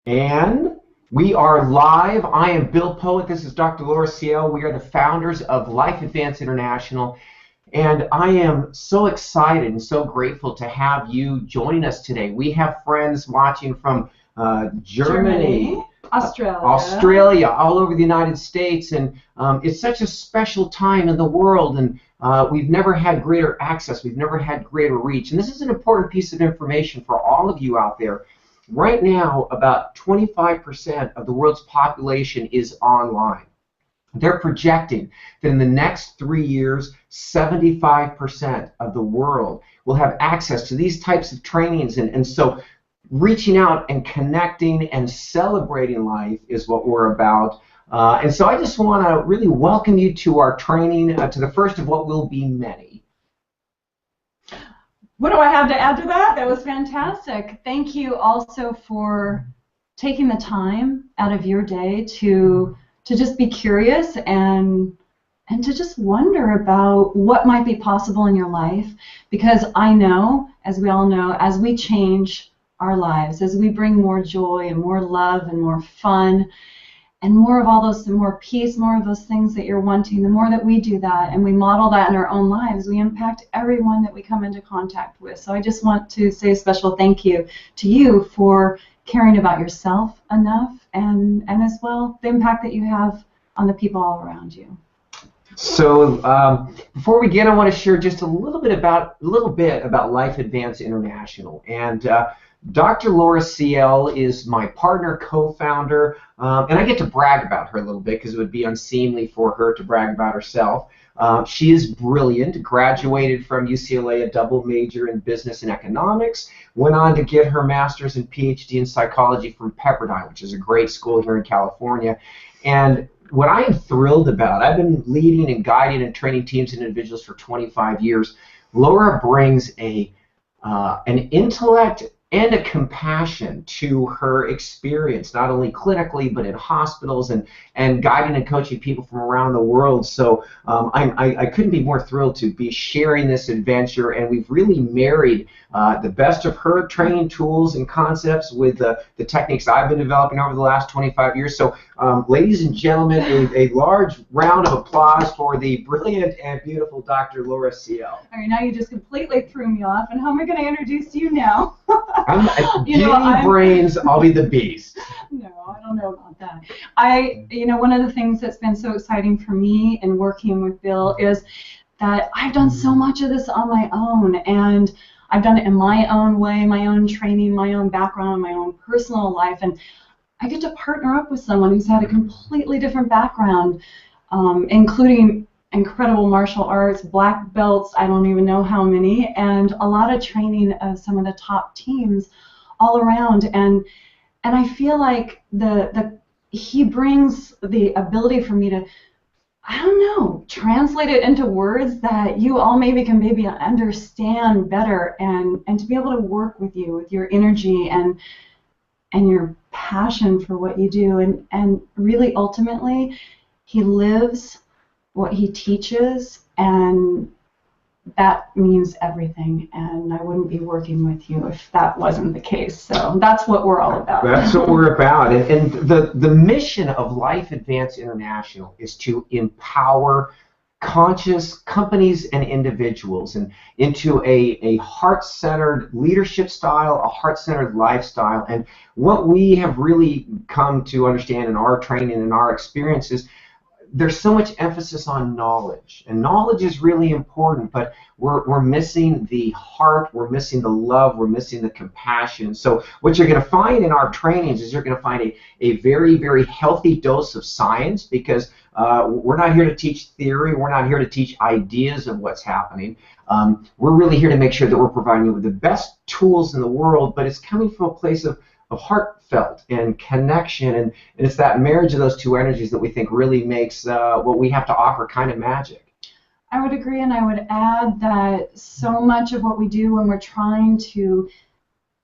And we are live. I am Bill Poet. This is Dr. Laura Ciel. We are the founders of Life Advance International. And I am so excited and so grateful to have you join us today. We have friends watching from Germany, Australia, all over the United States. And it's such a special time in the world. And we've never had greater access. We've never had greater reach. And this is an important piece of information for all of you out there. Right now, about 25% of the world's population is online. They're projecting that in the next 3 years, 75% of the world will have access to these types of trainings. And so reaching out and connecting and celebrating life is what we're about. And so I just want to really welcome you to our training, to the first of what will be many. What do I have to add to that? That was fantastic. Thank you also for taking the time out of your day to just be curious and to just wonder about what might be possible in your life. Because I know, as we all know, as we change our lives, as we bring more joy and more love and more fun and more of all those, more peace, more of those things that you're wanting, the more that we do that and we model that in our own lives, we impact everyone that we come into contact with. So I just want to say a special thank you to you for caring about yourself enough and as well the impact that you have on the people all around you. So before we begin, I want to share just a little bit about Life Advance International. And Dr. Laura Ciel is my partner, co-founder, and I get to brag about her a little bit because it would be unseemly for her to brag about herself. She is brilliant, graduated from UCLA, a double major in business and economics, went on to get her master's and PhD in psychology from Pepperdine, which is a great school here in California. And what I am thrilled about, I've been leading and guiding and training teams and individuals for 25 years. Laura brings an intellect and a compassion to her experience, not only clinically, but in hospitals and guiding and coaching people from around the world. So I couldn't be more thrilled to be sharing this adventure, and we've really married the best of her training tools and concepts with the techniques I've been developing over the last 25 years. So ladies and gentlemen, a large round of applause for the brilliant and beautiful Dr. Laura Ciel. All right, now you just completely threw me off, and how am I going to introduce you now? I'm brains, I'll be the beast. No, I don't know about that. One of the things that's been so exciting for me in working with Bill is that I've done so much of this on my own, and I've done it in my own way, my own training, my own background, my own personal life, and I get to partner up with someone who's had a completely different background, including incredible martial arts, black belts, I don't even know how many, and a lot of training of some of the top teams all around. And I feel like he brings the ability for me to, I don't know, translate it into words that you all maybe can understand better, and to be able to work with you with your energy and your passion for what you do. And really ultimately, he lives what he teaches, and that means everything, and I wouldn't be working with you if that wasn't the case. So that's what we're all about. That's what we're about. And the mission of Life Advance International is to empower conscious companies and individuals and into a heart-centered leadership style, a heart-centered lifestyle. And what we have really come to understand in our training and our experiences, there's so much emphasis on knowledge, and knowledge is really important, but we're missing the heart, we're missing the love, we're missing the compassion. So what you're going to find in our trainings is you're going to find a very, very healthy dose of science, because we're not here to teach theory, we're not here to teach ideas of what's happening. We're really here to make sure that we're providing you with the best tools in the world, but it's coming from a place of heartfelt and connection, and it's that marriage of those two energies that we think really makes what we have to offer kind of magic. I would agree, and I would add that so much of what we do when we're trying to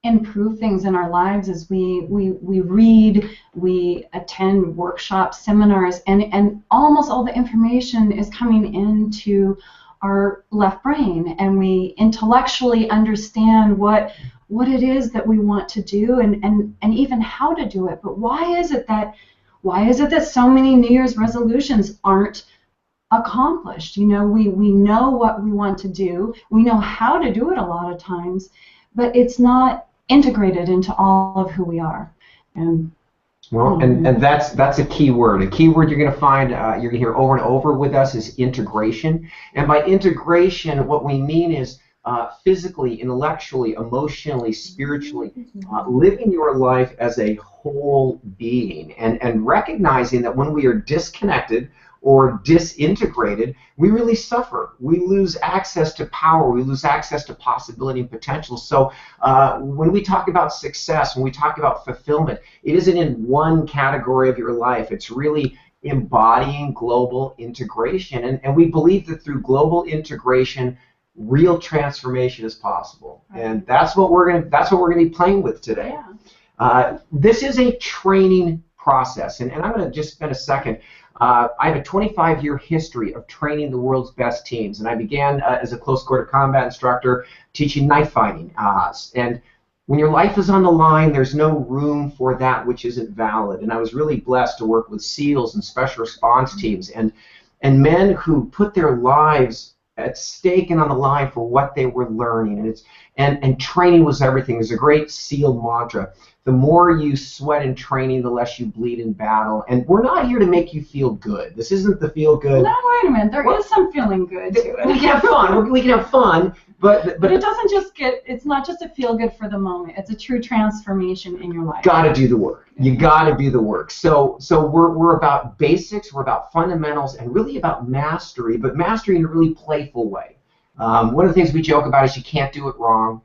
improve things in our lives is we read, we attend workshops, seminars, and almost all the information is coming into our left brain, and we intellectually understand what what it is that we want to do and even how to do it. But why is it that so many New Year's resolutions aren't accomplished? You know, we know what we want to do. We know how to do it a lot of times, but it's not integrated into all of who we are. And well, and that's a key word. A key word you're going to find, you're going to hear over and over with us is integration. And by integration, what we mean is physically, intellectually, emotionally, spiritually, living your life as a whole being, and recognizing that when we are disconnected or disintegrated, we really suffer. We lose access to power. We lose access to possibility and potential. So when we talk about success, when we talk about fulfillment, it isn't in one category of your life. It's really embodying global integration. And we believe that through global integration, real transformation is possible. Right. And that's what we're gonna be playing with today. Yeah. This is a training process, and I'm going to just spend a second. I have a 25-year history of training the world's best teams, and I began as a close quarter combat instructor teaching knife fighting. And when your life is on the line, there's no room for that which isn't valid. And I was really blessed to work with SEALs and special response teams and men who put their lives at stake and on the line for what they were learning. And training was everything. There's a great SEAL mantra. The more you sweat in training, the less you bleed in battle. And we're not here to make you feel good. This isn't the feel good. No, wait a minute. There is some feeling good to it. We can have fun. We can have fun, but it doesn't just it's not just a feel good for the moment. It's a true transformation in your life. Got to do the work. You got to do the work. So we're about basics. We're about fundamentals, and really about mastery, but mastery in a really playful way. One of the things we joke about is you can't do it wrong.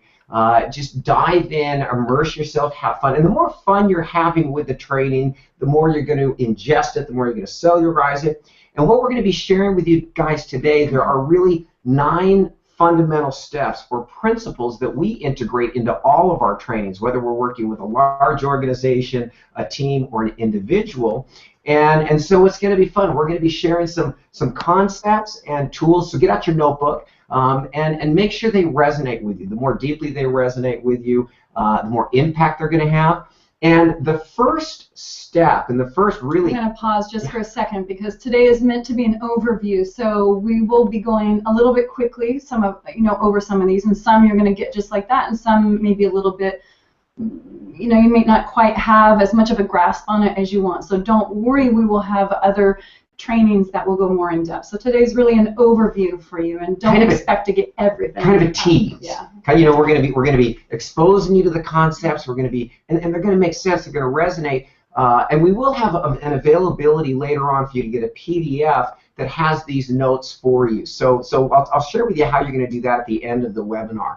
Just dive in, immerse yourself, have fun. And the more fun you're having with the training, the more you're going to ingest it, the more you're going to cellularize it. And what we're going to be sharing with you guys today, there are really 9 fundamental steps or principles that we integrate into all of our trainings, whether we're working with a large organization, a team, or an individual. And so it's going to be fun. We're going to be sharing some concepts and tools. So get out your notebook. And make sure they resonate with you. The more deeply they resonate with you, the more impact they're going to have. And the first step, and the first really... I'm going to pause just for a second, because today is meant to be an overview. So we will be going a little bit quickly, over some of these, and some you're going to get just like that, and some maybe a little bit, you may not quite have as much of a grasp on it as you want. So don't worry, we will have other trainings that will go more in depth. So today's really an overview for you, and don't expect to get everything. Kind of a tease. Yeah. We're going to be exposing you to the concepts. We're going to be, and they're going to make sense. They're going to resonate, and we will have an availability later on for you to get a PDF that has these notes for you. So I'll share with you how you're going to do that at the end of the webinar.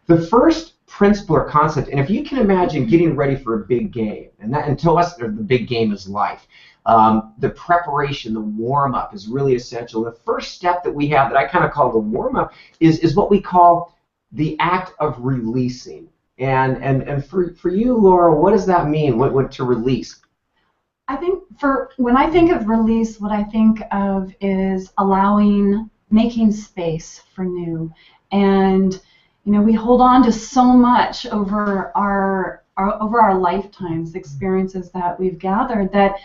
The first principle or concept, and if you can imagine getting ready for a big game, and to us the big game is life. The preparation, the warm-up is really essential. The first step that we have that I kind of call the warm-up is what we call the act of releasing. And for you, Laura, what does that mean, what to release? I think when I think of release, what I think of is making space for new. And we hold on to so much over our lifetimes, experiences that we've gathered that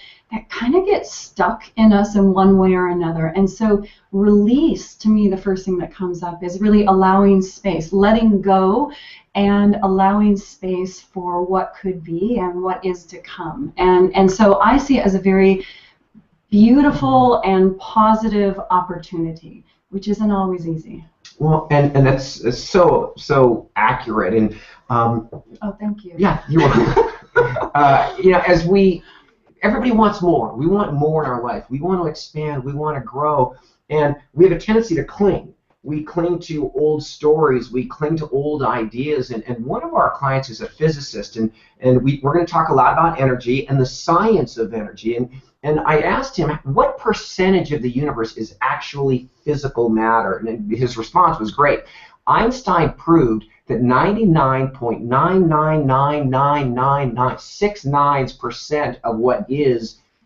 kind of get stuck in us in one way or another. And so release, to me, the first thing that comes up is really allowing space, letting go, and allowing space for what could be and what is to come. And so I see it as a very beautiful and positive opportunity, which isn't always easy. Well, and that's so accurate. And oh, thank you. Yeah, you're welcome. Everybody wants more. We want more in our life. We want to expand. We want to grow, and we have a tendency to cling. We cling to old stories. We cling to old ideas. And one of our clients is a physicist, and we're going to talk a lot about energy and the science of energy. And I asked him, what percentage of the universe is actually physical matter? And his response was great. Einstein proved that 99.9999996 of what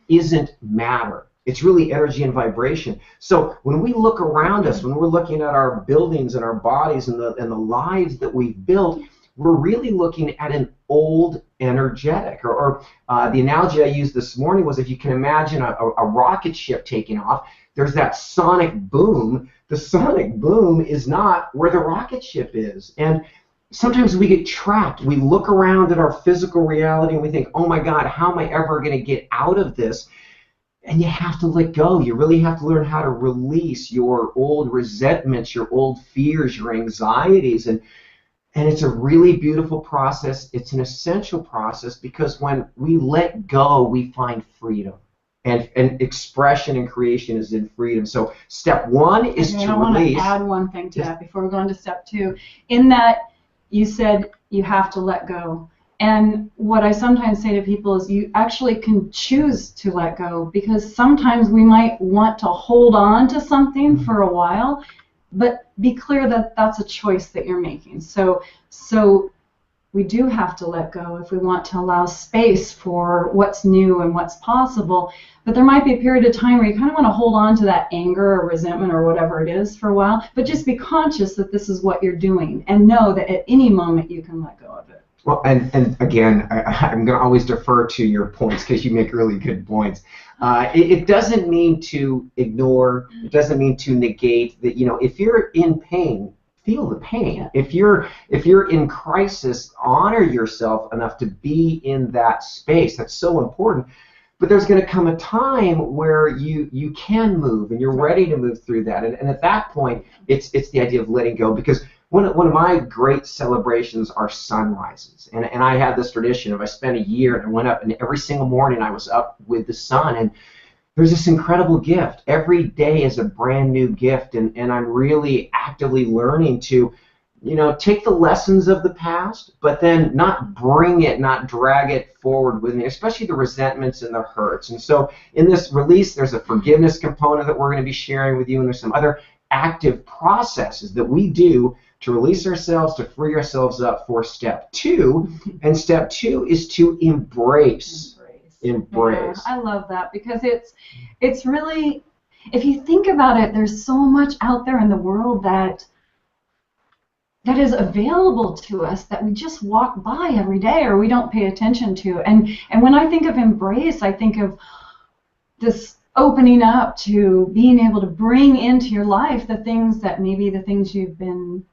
isn't matter. It's really energy and vibration. So when we look around us, when we're looking at our buildings and our bodies and the lives that we've built, we're really looking at an old energetic. Or the analogy I used this morning was, if you can imagine a rocket ship taking off, there's that sonic boom. The sonic boom is not where the rocket ship is. And sometimes we get trapped. We look around at our physical reality and we think, oh my God, how am I ever going to get out of this? And you have to let go. You really have to learn how to release your old resentments, your old fears, your anxieties. And it's a really beautiful process. It's an essential process, because when we let go, we find freedom. And expression and creation is in freedom. So step one is to release. I want to add one thing to that before we go on to step two. In that, you said you have to let go. And what I sometimes say to people is, you actually can choose to let go, because sometimes we might want to hold on to something for a while, but be clear that that's a choice that you're making. So we do have to let go if we want to allow space for what's new and what's possible. But there might be a period of time where you kind of want to hold on to that anger or resentment or whatever it is for a while, but just be conscious that this is what you're doing, and know that at any moment you can let go of it. Well, and again, I'm going to always defer to your points, because you make really good points. It doesn't mean to ignore. It doesn't mean to negate that. If you're in pain, feel the pain. If you're in crisis, honor yourself enough to be in that space. That's so important. But there's going to come a time where you can move, and you're ready to move through that. And at that point, it's the idea of letting go, because one of my great celebrations are sunrises. And I had this tradition of, I spent a year and I went up, and every single morning I was up with the sun. And there's this incredible gift. Every day is a brand new gift. And I'm really actively learning to, take the lessons of the past, but then not bring it, not drag it forward with me, especially the resentments and the hurts. And so in this release, there's a forgiveness component that we're going to be sharing with you, and there's some other active processes that we do to release ourselves, to free ourselves up for step two. And step two is to embrace. Yeah, I love that, because it's really, if you think about it, there's so much out there in the world that is available to us that we just walk by every day, or we don't pay attention to. And when I think of embrace, I think of this opening up to being able to bring into your life the things you've been,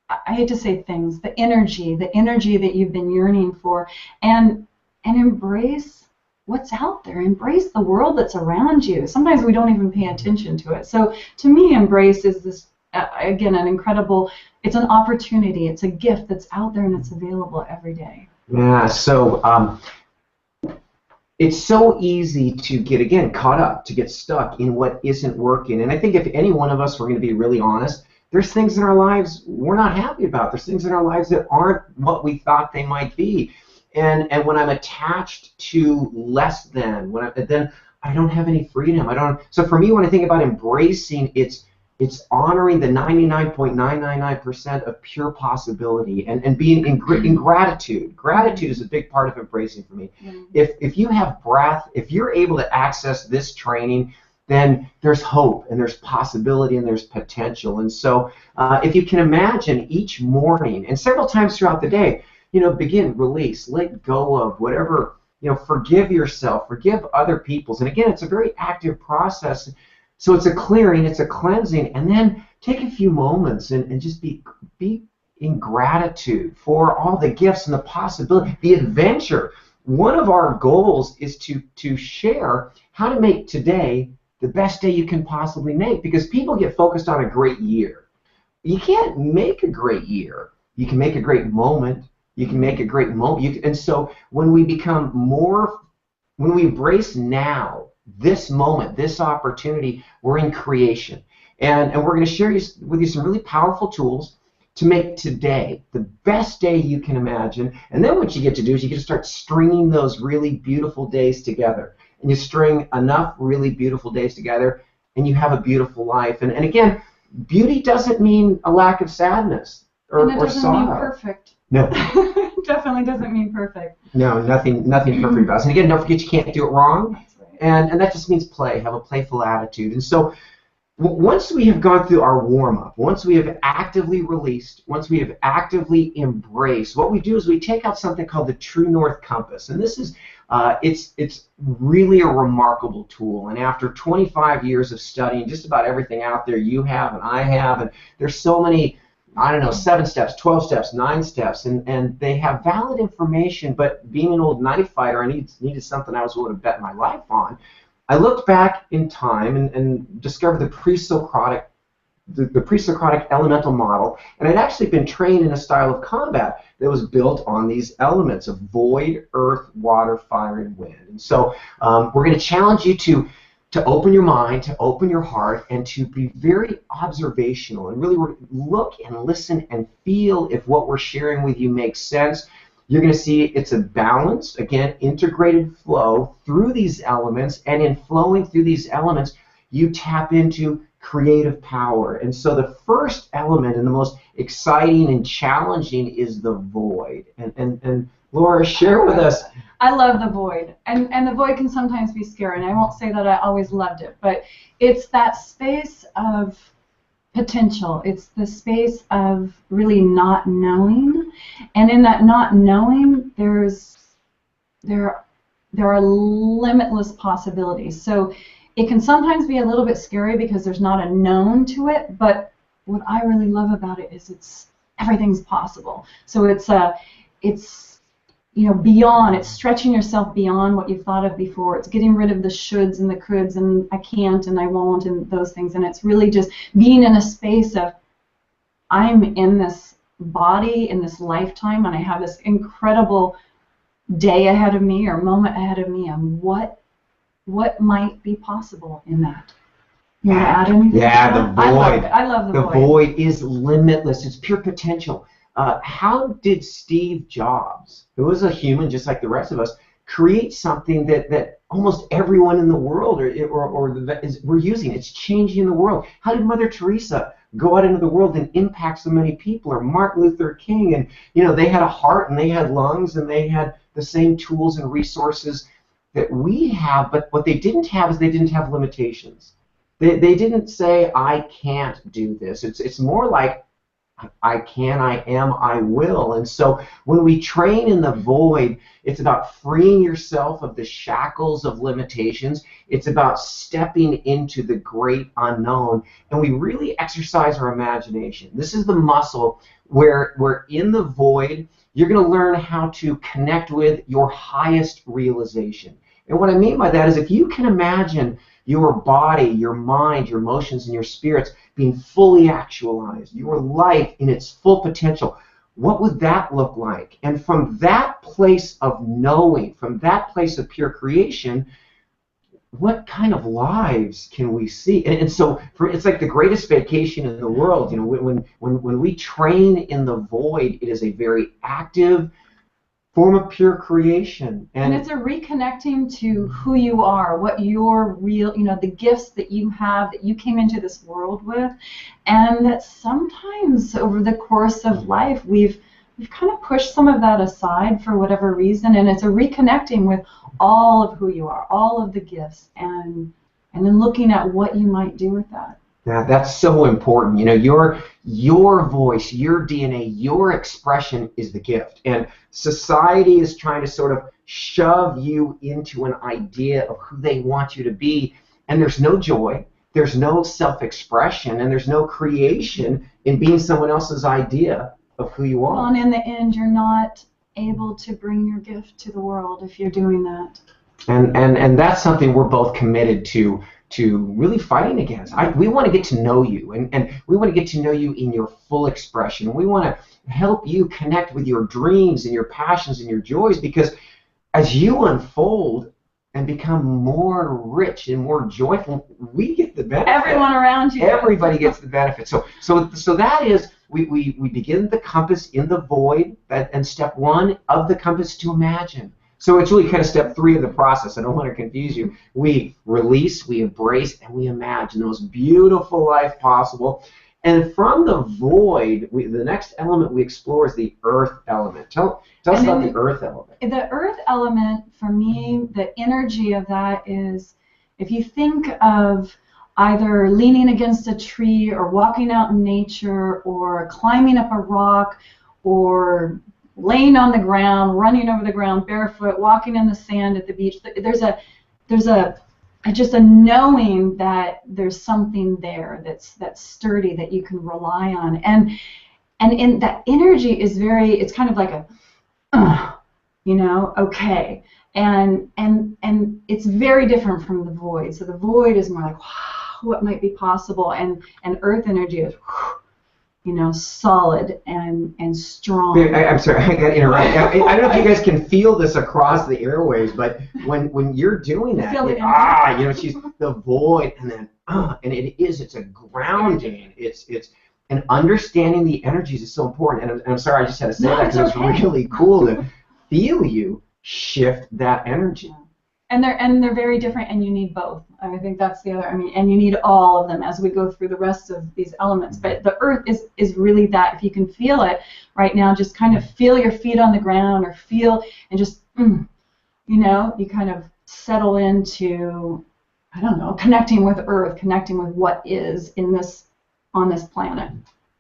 I hate to say things, the energy that you've been yearning for, and embrace what's out there. Embrace the world that's around you. Sometimes we don't even pay attention to it. So to me, embrace is this, again, it's an opportunity. It's a gift that's out there, and it's available every day. Yeah, so it's so easy to get, again, caught up, to get stuck in what isn't working. And I think if any one of us were going to be really honest, there's things in our lives we're not happy about. There's things in our lives that aren't what we thought they might be. And when I'm attached to less than, then I don't have any freedom. So for me, when I think about embracing, it's honoring the 99.999% of pure possibility, and being in gratitude. Gratitude is a big part of embracing for me. Mm-hmm. If you have breath, if you're able to access this training, then there's hope, and there's possibility, and there's potential. And so if you can imagine each morning, and several times throughout the day, begin, release, let go of whatever, forgive yourself, forgive other people's. And again, it's a very active process. So it's a clearing, it's a cleansing, and then take a few moments and just be in gratitude for all the gifts and the possibility, the adventure. One of our goals is to share how to make today the best day you can possibly make, because people get focused on a great year. You can't make a great year. You can make a great moment. You can make a great moment. And so when we embrace now, this moment, this opportunity, we're in creation. And we're going to share with you some really powerful tools to make today the best day you can imagine. And then what you get to do is you get to start stringing those really beautiful days together. And you string enough really beautiful days together, and you have a beautiful life. And again, beauty doesn't mean a lack of sadness or sorrow. And it doesn't mean perfect. No. It definitely doesn't mean perfect. No, nothing perfect about us. And again, don't forget, you can't do it wrong. That's right. And that just means play. Have a playful attitude. And so once we have gone through our warm-up, once we have actively released, once we have actively embraced, what we do is we take out something called the True North Compass. And this is, it's really a remarkable tool. And after 25 years of studying just about everything out there you have and I have, and there's so many, I don't know, 7 steps, 12 steps, 9 steps, and they have valid information, but being an old knife fighter, I needed something I was willing to bet my life on. I looked back in time and discovered the pre-Socratic elemental model, and I'd actually been trained in a style of combat that was built on these elements of void, earth, water, fire, and wind. And so we're going to challenge you to open your mind, to open your heart, and to be very observational and really look and listen and feel if what we're sharing with you makes sense. You're going to see it's a balanced, again, integrated flow through these elements, and in flowing through these elements, you tap into creative power. And so the first element and the most exciting and challenging is the void. And Laura, share with us. I love the void, and the void can sometimes be scary, and I won't say that I always loved it, but it's that space of potential. It's the space of really not knowing, and in that not knowing, there are limitless possibilities. So it can sometimes be a little bit scary because there's not a known to it, but what I really love about it is everything's possible. So it's beyond, it's stretching yourself beyond what you've thought of before. It's getting rid of the shoulds and the coulds and I can't and I won't and those things. And it's really just being in a space of, I'm in this body, in this lifetime, and I have this incredible day ahead of me or moment ahead of me, and what might be possible in that. You want to add anything? Yeah, the void. I love the void. The void is limitless. It's pure potential. How did Steve Jobs, who was a human just like the rest of us, create something that almost everyone in the world we're using? It's changing the world. How did Mother Teresa go out into the world and impact so many people, or Martin Luther King? And they had a heart and they had lungs and they had the same tools and resources that we have, but what they didn't have is they didn't have limitations. They didn't say, I can't do this. It's more like, I can, I am, I will. And so when we train in the void, it's about freeing yourself of the shackles of limitations. It's about stepping into the great unknown. And we really exercise our imagination. This is the muscle where in the void, you're going to learn how to connect with your highest realization. And what I mean by that is if you can imagine your body, your mind, your emotions, and your spirits being fully actualized, your life in its full potential, what would that look like? And from that place of knowing, from that place of pure creation, what kind of lives can we see? And so it's like the greatest vacation in the world. When we train in the void, it is a very active form of pure creation. And it's a reconnecting to who you are, what your real, the gifts that you have, that you came into this world with, and that sometimes over the course of life we've kind of pushed some of that aside for whatever reason, and it's a reconnecting with all of who you are, all of the gifts, and then looking at what you might do with that. Yeah, that's so important. Your voice, your DNA, your expression is the gift. And society is trying to sort of shove you into an idea of who they want you to be. And there's no joy, there's no self-expression, and there's no creation in being someone else's idea of who you are. Well, and in the end, you're not able to bring your gift to the world if you're doing that. And that's something we're both committed to really fighting against. We want to get to know you, and we want to get to know you in your full expression. We want to help you connect with your dreams and your passions and your joys, because as you unfold and become more rich and more joyful, we get the benefit. Everyone around you. Everybody gets the benefit. So that is, we begin the compass in the void, and step 1 of the compass to imagine. So it's really kind of step 3 of the process. I don't want to confuse you. We release, we embrace, and we imagine the most beautiful life possible. And from the void, the next element we explore is the earth element. Tell us about the earth element. The earth element, for me, the energy of that is, if you think of either leaning against a tree or walking out in nature or climbing up a rock or laying on the ground, running over the ground barefoot, walking in the sand at the beach. There's just a knowing that there's something there that's sturdy that you can rely on, and in that energy is it's kind of like a okay, and it's very different from the void. So the void is more like, wow, what might be possible, and earth energy is solid and strong. I'm sorry, I got to interrupt. I don't know if you guys can feel this across the airwaves, but when you're doing that, she's the void, and then and it's a grounding. It's and understanding the energies is so important. And I'm sorry, I just had to say that because it's really cool to feel you shift that energy. And they're very different, and you need both. I think that's the other. And you need all of them as we go through the rest of these elements. But the earth is really that. If you can feel it right now, just kind of feel your feet on the ground, or feel and just you kind of settle into, I don't know, connecting with earth, connecting with what is on this planet.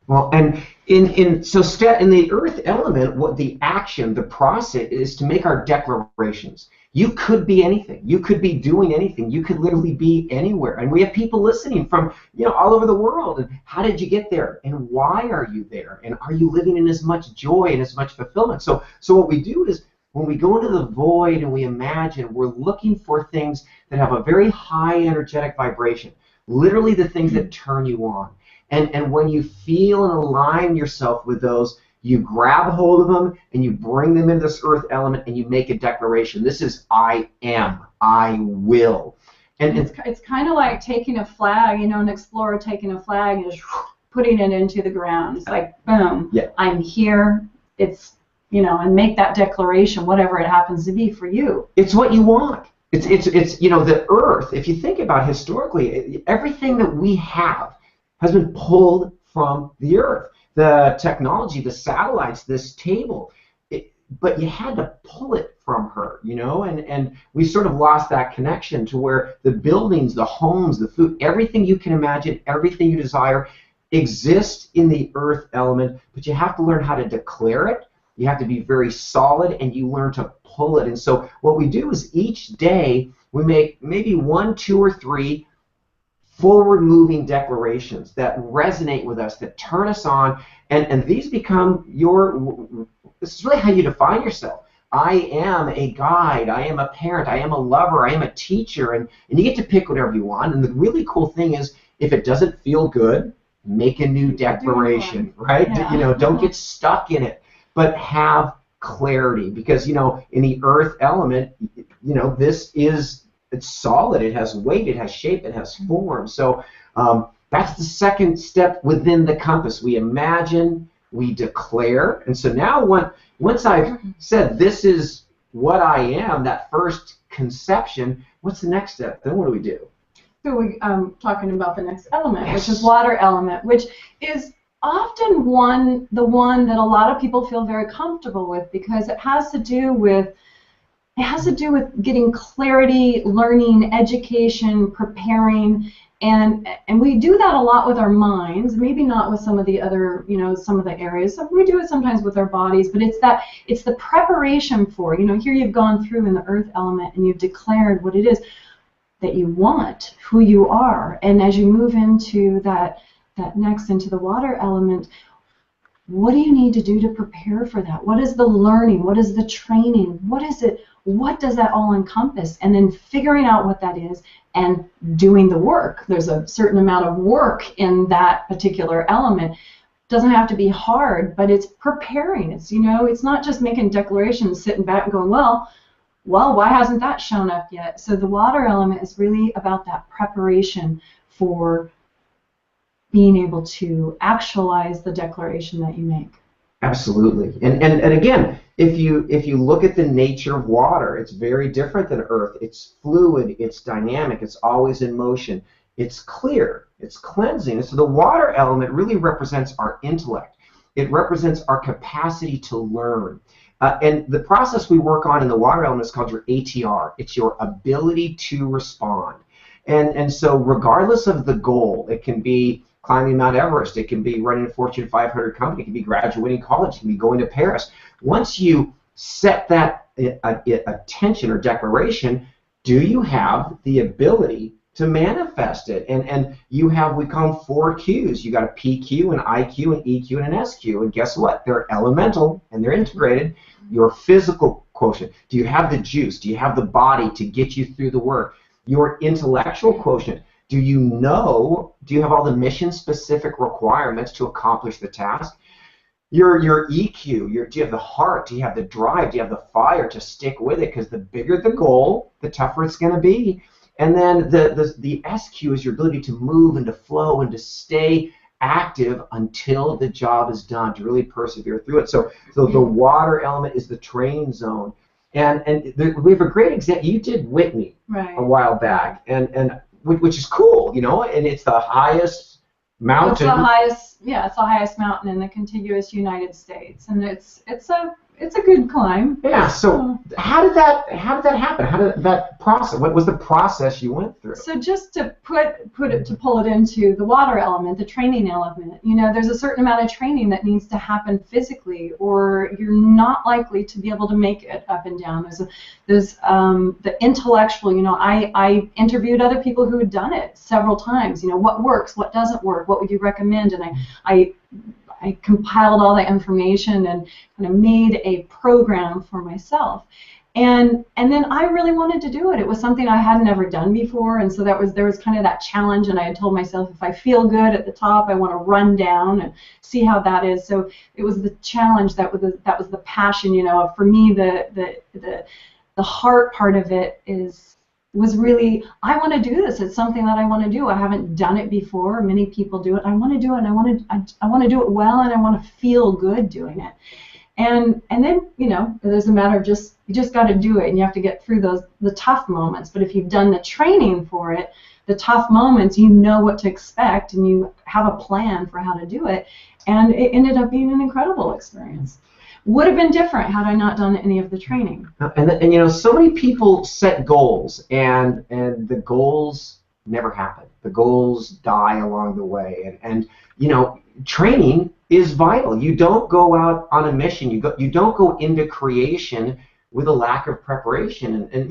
Well, and in the earth element, what the action, the process is to make our declarations. You could be anything. You could be doing anything. You could literally be anywhere. And we have people listening from all over the world. And how did you get there? And why are you there? And are you living in as much joy and as much fulfillment? So what we do is when we go into the void and we imagine, we're looking for things that have a very high energetic vibration. Literally the things that turn you on. And when you feel and align yourself with those, you grab hold of them and you bring them into this earth element and you make a declaration. This is I am, I will. And it's kind of like taking a flag, an explorer taking a flag and just putting it into the ground. It's like, boom, I'm here. It's, and make that declaration, whatever it happens to be for you. It's what you want. It's the earth, if you think about historically, everything that we have has been pulled from the earth. The technology, the satellites, this table, but you had to pull it from her, and we sort of lost that connection to where the buildings, the homes, the food, everything you can imagine, everything you desire exists in the earth element, but you have to learn how to declare it. You have to be very solid, and you learn to pull it. And so what we do is each day we make maybe 1, 2, or 3 forward-moving declarations that resonate with us, that turn us on, and these become this is really how you define yourself. I am a guide, I am a parent, I am a lover, I am a teacher, and you get to pick whatever you want. And the really cool thing is, if it doesn't feel good, make a new declaration, right? Yeah. Don't get stuck in it, but have clarity, because in the earth element, it's solid, it has weight, it has shape, it has form. So that's the second step within the compass. We imagine, we declare, and so now once I've said this is what I am, that first conception, what's the next step? Then what do we do? So we're talking about the next element, which is water element, which is often the one that a lot of people feel very comfortable with, because it has to do with getting clarity, learning, education, preparing, and we do that a lot with our minds. Maybe not with some of the other, some of the areas. So we do it sometimes with our bodies, but it's the preparation for. Here you've gone through in the earth element and you've declared what it is that you want, who you are, and as you move into that next into the water element, what do you need to do to prepare for that? What is the learning? What is the training? What is it? What does that all encompass? And then figuring out what that is and doing the work. There's a certain amount of work in that particular element. Doesn't have to be hard, but it's preparing. It's it's not just making declarations, sitting back and going, well, why hasn't that shown up yet? So the water element is really about that preparation for being able to actualize the declaration that you make. Absolutely. And again, if you look at the nature of water, it's very different than earth. It's fluid, it's dynamic, it's always in motion, it's clear, it's cleansing. And so the water element really represents our intellect. It represents our capacity to learn. And the process we work on in the water element is called your ATR. It's your ability to respond. And so regardless of the goal, it can be climbing Mount Everest, it can be running a Fortune 500 company, it can be graduating college, it can be going to Paris. Once you set that attention or declaration, do you have the ability to manifest it? And you have, we call them 4 Qs. You got a PQ, an IQ, an EQ, and an SQ. And guess what? They're elemental and they're integrated. Your physical quotient. Do you have the juice? Do you have the body to get you through the work? Your intellectual quotient. Do you have all the mission-specific requirements to accomplish the task? Your EQ, do you have the heart? Do you have the drive? Do you have the fire to stick with it? Because the bigger the goal, the tougher it's going to be. And then the SQ is your ability to move and to flow and to stay active until the job is done, to really persevere through it. So the water element is the training zone. And we have a great example. You did Whitney a while back, and which is cool, and it's the highest mountain. It's the highest mountain in the contiguous United States, and it's a good climb. Yeah. So how did that happen? How did that process? What was the process you went through? So just to pull it into the water element, the training element, there's a certain amount of training that needs to happen physically, or you're not likely to be able to make it up and down. There's the intellectual. I interviewed other people who had done it several times. What works, what doesn't work, what would you recommend, and I compiled all that information and kind of made a program for myself. And then I really wanted to do it. It was something I hadn't ever done before, and so there was kind of that challenge, and I had told myself if I feel good at the top, I want to run down and see how that is. So it was the challenge, that was the passion, for me. The heart part of it was really, I want to do this. It's something that I want to do. I haven't done it before. Many people do it. I want to do it, and I want to do it well, and I want to feel good doing it. And then, there's a matter of you just got to do it, and you have to get through the tough moments. But if you've done the training for it, the tough moments, you know what to expect, and you have a plan for how to do it. And it ended up being an incredible experience. Would have been different had I not done any of the training. And so many people set goals, and the goals never happen. The goals die along the way, and training is vital. You don't go out on a mission. You don't go into creation with a lack of preparation. And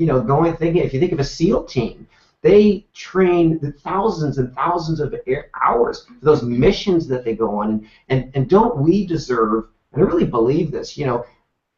thinking, if you think of a SEAL team, they train the thousands and thousands of hours for those missions that they go on. And don't we deserve? And I really believe this,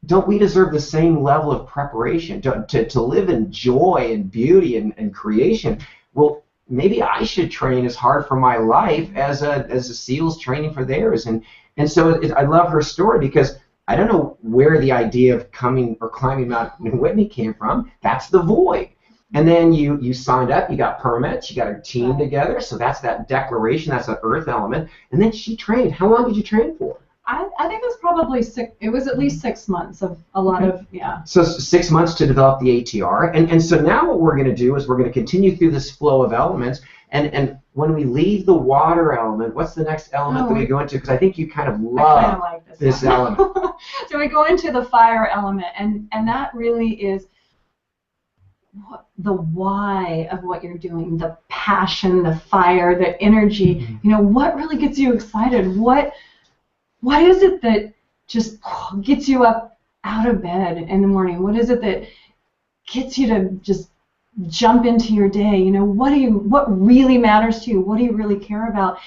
don't we deserve the same level of preparation to live in joy and beauty and creation? Well, maybe I should train as hard for my life as a SEAL's training for theirs. And so I love her story, because I don't know where the idea of coming or climbing Mount Whitney came from. That's the void. And then you signed up, you got permits, you got a team together. So that's that declaration, that's the earth element. And then she trained. How long did you train for? I think it was probably at least 6 months of a lot of, yeah. So 6 months to develop the ATR. And so now what we're going to do is we're going to continue through this flow of elements. And when we leave the water element, what's the next element that we go into? Because I think you kind of love this element. So we go into the fire element, and that really is the why of what you're doing, the passion, the fire, the energy. What really gets you excited? What is it that just gets you up out of bed in the morning? What is it that gets you to just jump into your day? What really matters to you? What do you really care about?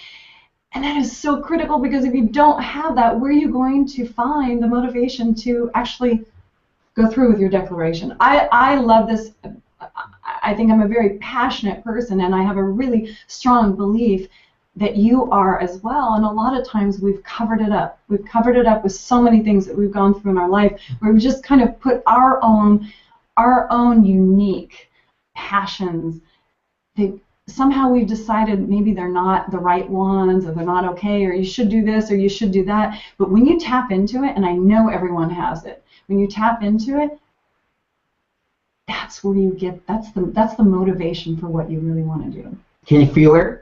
And that is so critical, because if you don't have that, where are you going to find the motivation to actually go through with your declaration? I love this. I think I'm a very passionate person, and I have a really strong belief that you are as well. And a lot of times we've covered it up. We've covered it up with so many things that we've gone through in our life, where we've just kind of put our own unique passions. Somehow we've decided maybe they're not the right ones, or they're not okay, or you should do this, or you should do that. But when you tap into it, and I know everyone has it, when you tap into it, that's where you get, that's the motivation for what you really want to do. Can you feel her?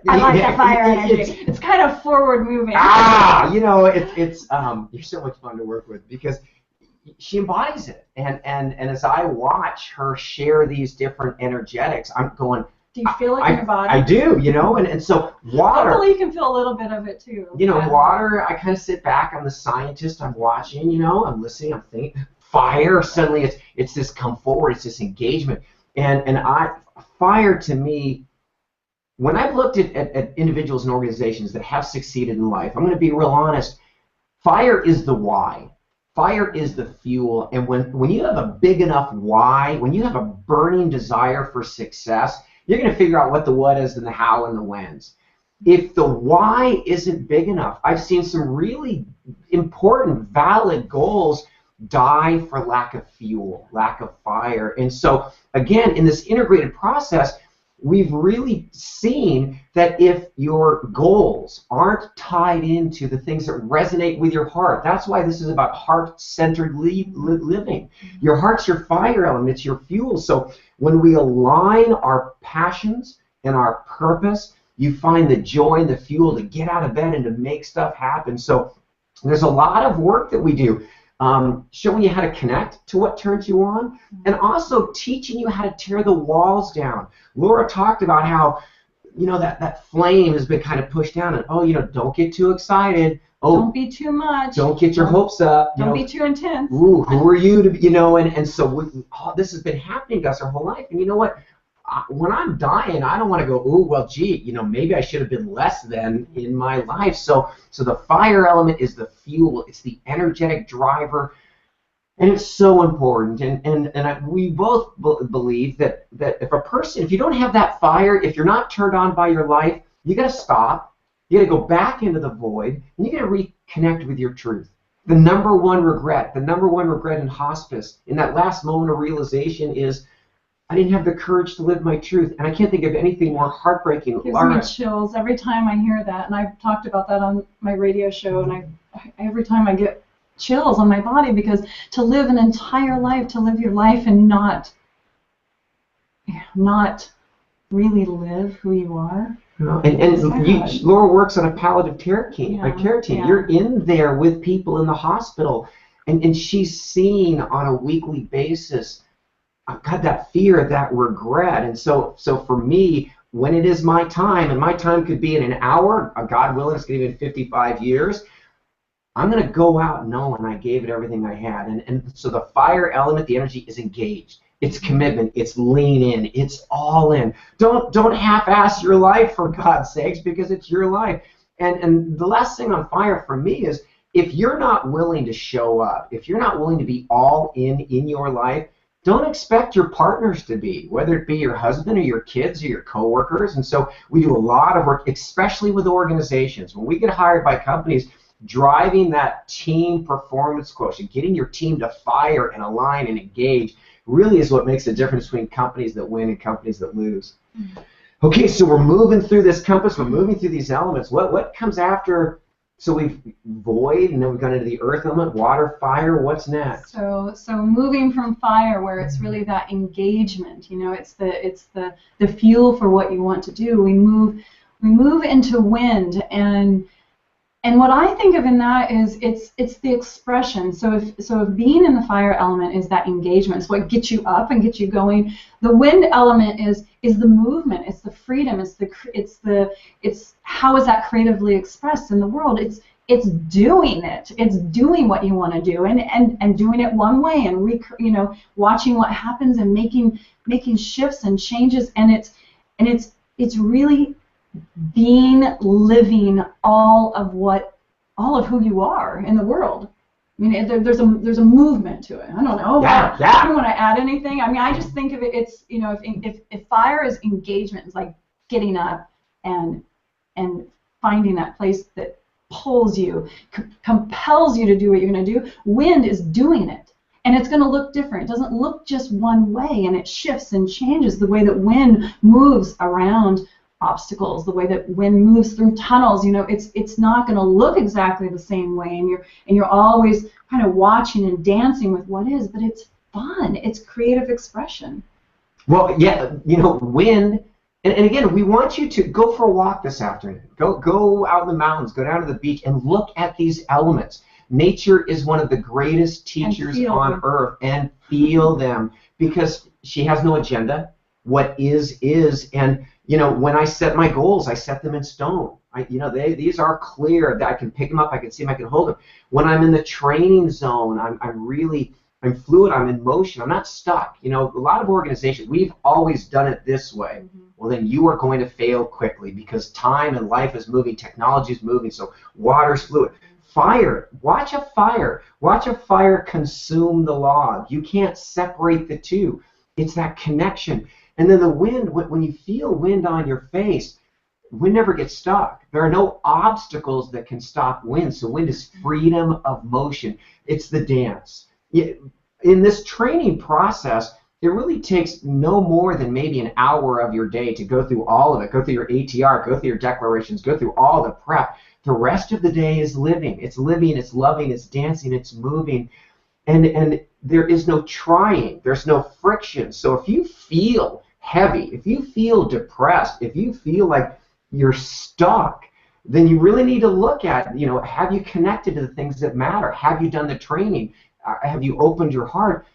I like that fire energy. It's kind of forward moving. It's you're so much fun to work with, because she embodies it. And as I watch her share these different energetics, I'm going, Do you feel it in your body? I do, you know, and so water. Hopefully you can feel a little bit of it too. You know, water, I kind of sit back, I'm the scientist, I'm watching, you know, I'm listening, I'm thinking. Fire, suddenly it's this come forward, it's this engagement. And fire to me, when I've looked at individuals and organizations that have succeeded in life, I'm going to be real honest, fire is the why. Fire is the fuel, and when you have a big enough why, when you have a burning desire for success, you're going to figure out what the what is and the how and the whens. If the why isn't big enough, I've seen some really important, valid goals die for lack of fuel, lack of fire. And so, again, in this integrated process, we've really seen that if your goals aren't tied into the things that resonate with your heart, that's why this is about heart-centered living. Your heart's your fire element, it's your fuel. So when we align our passions and our purpose, you find the joy and the fuel to get out of bed and to make stuff happen. So there's a lot of work that we do. Showing you how to connect to what turns you on, and also teaching you how to tear the walls down. Laura talked about how, you know, that flame has been kind of pushed down, and oh, you know, don't get too excited. Oh, don't be too much. Don't get your hopes up. Don't be too intense. Ooh, who are you to, you know? And so this has been happening to us our whole life. And you know what? When I'm dying, I don't want to go, ooh, well, gee, you know, maybe I should have been less than in my life. So the fire element is the fuel. It's the energetic driver, and it's so important. And we both believe that if you don't have that fire, if you're not turned on by your life, you got to stop. You got to go back into the void, and you got to reconnect with your truth. The number one regret in hospice, in that last moment of realization, is I didn't have the courage to live my truth, and I can't think of anything more heartbreaking. It gives me chills every time I hear that, and I've talked about that on my radio show, and every time I get chills on my body, because to live an entire life, to live your life and not really live who you are. And Laura works on a palliative care team. Yeah. You're in there with people in the hospital, and she's seeing on a weekly basis, I've got that fear, that regret. And so for me, when it is my time, and my time could be in an hour, God willing, it's going to be in 55 years, I'm going to go out knowing I gave it everything I had. And so the fire element, the energy, is engaged. It's commitment. It's lean in. It's all in. Don't half-ass your life, for God's sakes, because it's your life. And the last thing on fire for me is, if you're not willing to show up, if you're not willing to be all in your life, don't expect your partners to be, whether it be your husband or your kids or your coworkers. And so we do a lot of work, especially with organizations. When we get hired by companies, driving that team performance quotient, getting your team to fire and align and engage, really is what makes the difference between companies that win and companies that lose. Okay, so we're moving through this compass, we're moving through these elements. What comes after? So we've void, and then we've gone into the earth element, water, fire. What's next? So moving from fire, where it's really that engagement, you know, it's the fuel for what you want to do. We move into wind, and what I think of in that is it's the expression. So if being in the fire element is that engagement, it's what gets you up and gets you going. The wind element is the movement, it's the freedom, it's how is that creatively expressed in the world. It's doing it. It's doing what you want to do, and doing it one way, and watching what happens and making shifts and changes, and it's really living all of who you are in the world. I mean, there's a movement to it. I don't know. Yeah. I don't want to add anything. I mean, I just think of it. It's, you know, if fire is engagement, it's like getting up and finding that place that pulls you, compels you to do what you're going to do. Wind is doing it, and it's going to look different. It doesn't look just one way, and it shifts and changes the way that wind moves around obstacles, the way that wind moves through tunnels. You know, it's not going to look exactly the same way, and you're always kind of watching and dancing with what is, but it's fun. It's creative expression. Well, yeah, you know, wind, and again, we want you to go for a walk this afternoon. Go out in the mountains, go down to the beach, and look at these elements. Nature is one of the greatest teachers on earth, and feel them, because she has no agenda. what is. And when I set my goals, I set them in stone. These are clear, that I can pick them up, I can see them, I can hold them. When I'm in the training zone, I'm fluid, I'm in motion, I'm not stuck. A lot of organizations, we've always done it this way. Mm-hmm. Well, then you are going to fail quickly, because time and life is moving, technology is moving, so water's fluid. Fire, watch a fire consume the log. You can't separate the two. It's that connection. And then the wind, when you feel wind on your face, wind never gets stuck. There are no obstacles that can stop wind. So wind is freedom of motion. It's the dance. In this training process, it really takes no more than maybe an hour of your day to go through all of it. Go through your ATR, go through your declarations, go through all the prep. The rest of the day is living. It's living, it's loving, it's dancing, it's moving. And there is no trying. There's no friction. So if you feel heavy, if you feel depressed, if you feel like you're stuck, then you really need to look at, have you connected to the things that matter? Have you done the training? Have you opened your heart?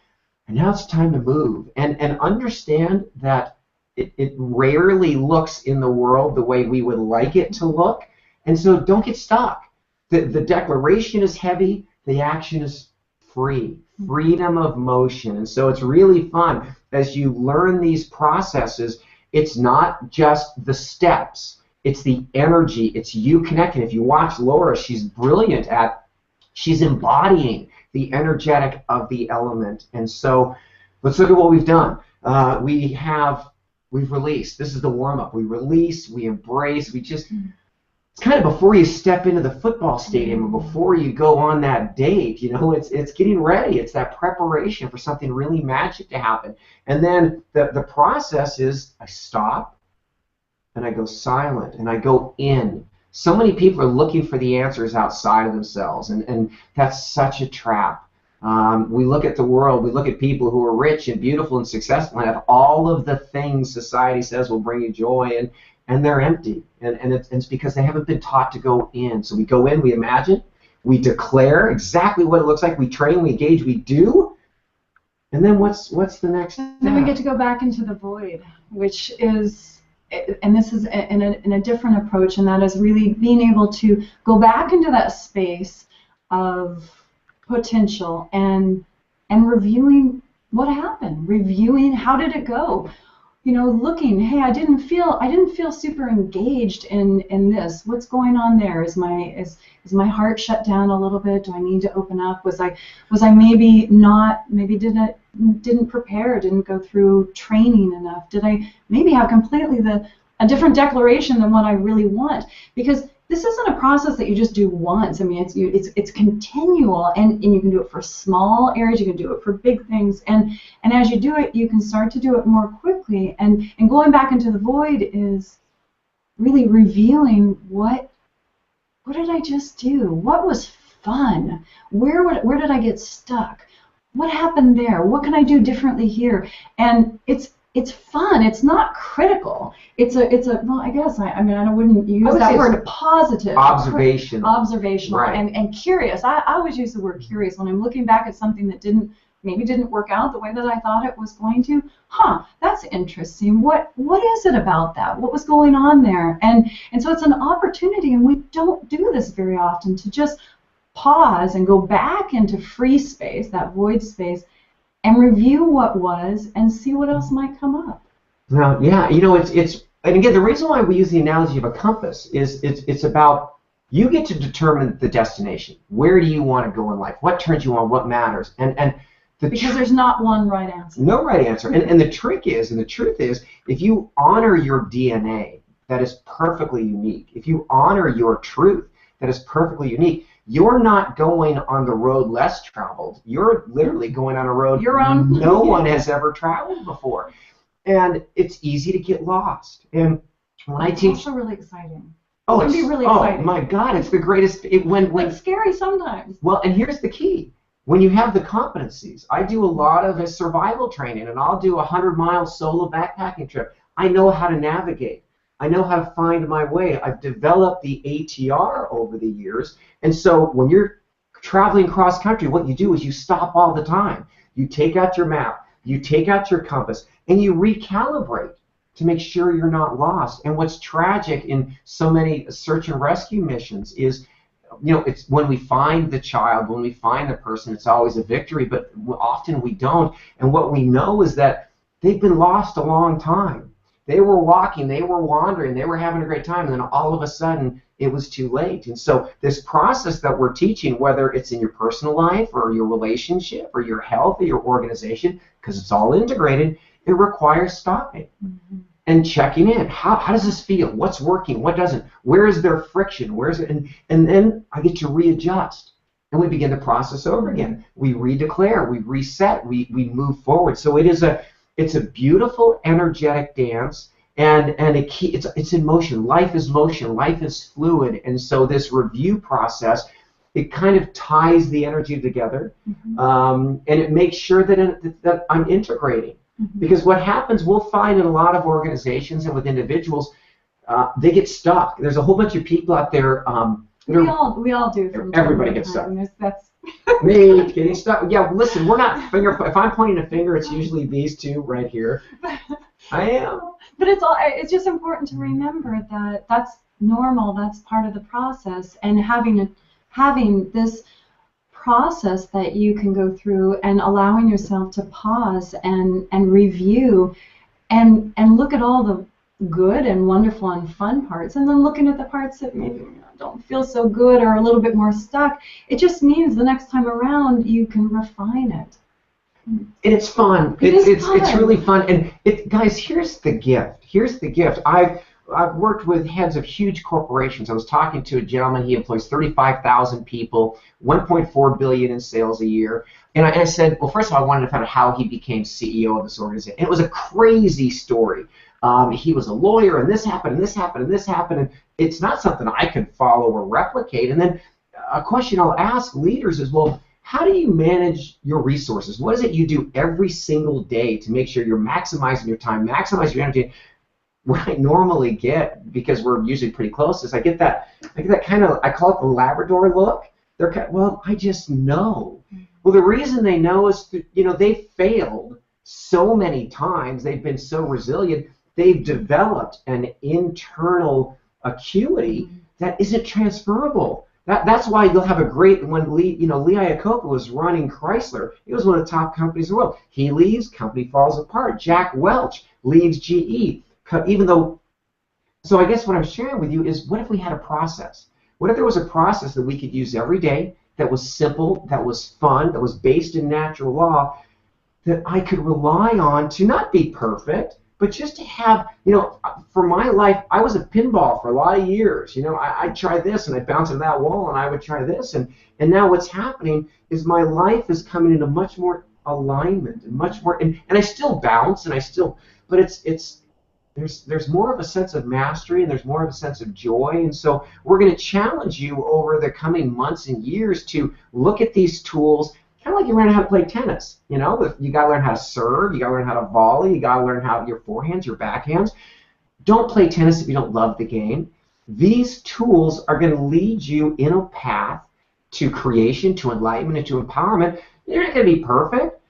And now it's time to move. And understand that it rarely looks in the world the way we would like it to look. And so don't get stuck. The declaration is heavy. The action is free. Freedom of motion. And so it's really fun. As you learn these processes, it's not just the steps. It's the energy. It's you connecting. If you watch Laura, she's brilliant she's embodying the energetic of the element. And so let's look at what we've done. We've released. This is the warm-up. We release, we embrace, it's kind of before you step into the football stadium or before you go on that date, it's getting ready. It's that preparation for something really magic to happen. And then the process is I stop and I go silent and I go in. So many people are looking for the answers outside of themselves, and that's such a trap. We look at the world, we look at people who are rich and beautiful and successful and have all of the things society says will bring you joy, and they're empty. And it's because they haven't been taught to go in. So we go in, we imagine, we declare exactly what it looks like, we train, we engage, we do, and then what's the next step? Then we get to go back into the void, which is, and this is in a different approach, and that is really being able to go back into that space of potential and reviewing what happened, reviewing how did it go, looking, hey, I didn't feel super engaged in this. What's going on there? Is my heart shut down a little bit? Do I need to open up? Was I maybe didn't prepare, didn't go through training enough? Did I maybe have completely a different declaration than what I really want? Because this isn't a process that you just do once. I mean, it's continual, and you can do it for small areas, you can do it for big things, and as you do it, you can start to do it more quickly. And going back into the void is really revealing what did I just do? What was fun? Where did I get stuck? What happened there? What can I do differently here? And it's fun. It's not critical. It's a well, I guess I wouldn't use that word, positive. Observational. Right. And curious. I always use the word curious when I'm looking back at something that maybe didn't work out the way that I thought it was going to. That's interesting. What is it about that? What was going on there? And so it's an opportunity, and we don't do this very often, to just pause and go back into free space, that void space, and review what was and see what else might come up. Now, yeah, it's and again, the reason why we use the analogy of a compass is it's about you get to determine the destination. Where do you want to go in life? What turns you on? What matters? Because there's not one right answer. No right answer. And the trick is, and the truth is, if you honor your DNA, that is perfectly unique. If you honor your truth, that is perfectly unique. You're not going on the road less traveled. You're literally going on a road no one has ever traveled before. And it's easy to get lost. And when I teach... It's also really exciting. Oh, it can be really exciting. Oh, my God, it's the greatest... It's scary sometimes. Well, and here's the key. When you have the competencies, I do a lot of a survival training, and I'll do a 100-mile solo backpacking trip. I know how to navigate. I know how to find my way. I've developed the ATR over the years. And so when you're traveling cross country, what you do is you stop all the time. You take out your map. you take out your compass and you recalibrate to make sure you're not lost. And what's tragic in so many search and rescue missions is, it's when we find the child, when we find the person, it's always a victory, but often we don't. And what we know is that they've been lost a long time. They were walking, they were wandering, they were having a great time, and then all of a sudden it was too late. And so this process that we're teaching, whether it's in your personal life or your relationship or your health or your organization, because it's all integrated, it requires stopping and checking in. How does this feel? What's working? What doesn't? Where is there friction? Where is it? And then I get to readjust. And we begin the process over again. We redeclare, we reset, we move forward. So it's a beautiful, energetic dance, and it's in motion. Life is motion. Life is fluid. And so this review process, it kind of ties the energy together, and it makes sure that I'm integrating. Because what happens, we'll find in a lot of organizations and with individuals, they get stuck. There's a whole bunch of people out there. We all do. From everybody gets stuck. That's Me getting stuck. Yeah, listen, we're not if I'm pointing a finger, it's usually these two right here. I am. But it's just important to remember that that's normal. That's part of the process, and having this process that you can go through and allowing yourself to pause and review and look at all the good and wonderful and fun parts, and then looking at the parts that maybe don't feel so good or a little bit more stuck. It just means the next time around you can refine it. And it's fun. It's really fun. And guys, here's the gift. Here's the gift. I've worked with heads of huge corporations. I was talking to a gentleman. He employs 35,000 people, 1.4 billion in sales a year. And I said, well, first of all, I wanted to find out how he became CEO of this organization. And it was a crazy story. He was a lawyer, and this happened, and this happened, and this happened. And it's not something I could follow or replicate. And then a question I'll ask leaders is, well, how do you manage your resources? What is it you do every single day to make sure you're maximizing your time, maximizing your energy? What I normally get, because we're usually pretty close, is I get that kind of, I call it the Labrador look. They're kind of, well, I just know. Well, the reason they know is, they failed so many times. They've been so resilient. They've developed an internal acuity that isn't transferable. That's why you'll have a great, when Lee Iacocca was running Chrysler, he was one of the top companies in the world. He leaves, company falls apart. Jack Welch leaves GE. So I guess what I'm sharing with you is, what if we had a process? What if there was a process that we could use every day that was simple, that was fun, that was based in natural law, that I could rely on to not be perfect, but just to have, for my life, I was a pinball for a lot of years. I'd try this and I'd bounce into that wall and I would try this. And now what's happening is my life is coming into much more alignment and much more, and I still bounce but there's more of a sense of mastery, and there's more of a sense of joy. And so we're going to challenge you over the coming months and years to look at these tools, kind of like you learn how to play tennis. You got to learn how to serve, you got to learn how to volley, you got to learn how your forehands, your backhands. Don't play tennis if you don't love the game. These tools are going to lead you in a path to creation, to enlightenment, and to empowerment. They're not going to be perfect.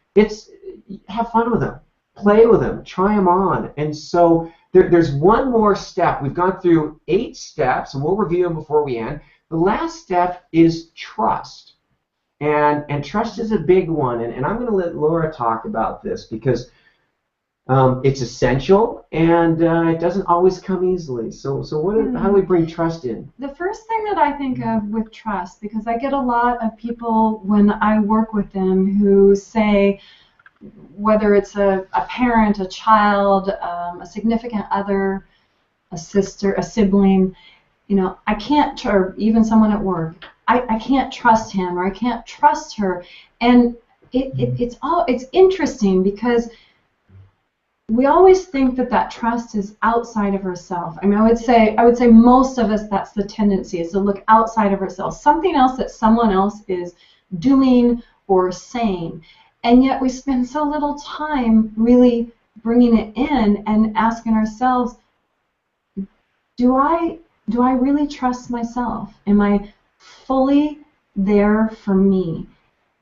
Have fun with them. Play with them, try them on. And so there's one more step. We've gone through 8 steps, and we'll review them before we end. The last step is trust. And trust is a big one. And I'm going to let Laura talk about this, because it's essential, and it doesn't always come easily. So how do we bring trust in? The first thing that I think of with trust, because I get a lot of people when I work with them who say, whether it's a parent, a child, a significant other, a sister, a sibling, I can't, or even someone at work, I can't trust him, or I can't trust her. And it's interesting, because we always think that trust is outside of ourselves. I would say most of us, that's the tendency, is to look outside of ourselves, something else that someone else is doing or saying. And yet we spend so little time really bringing it in and asking ourselves, do I really trust myself? Am I fully there for me?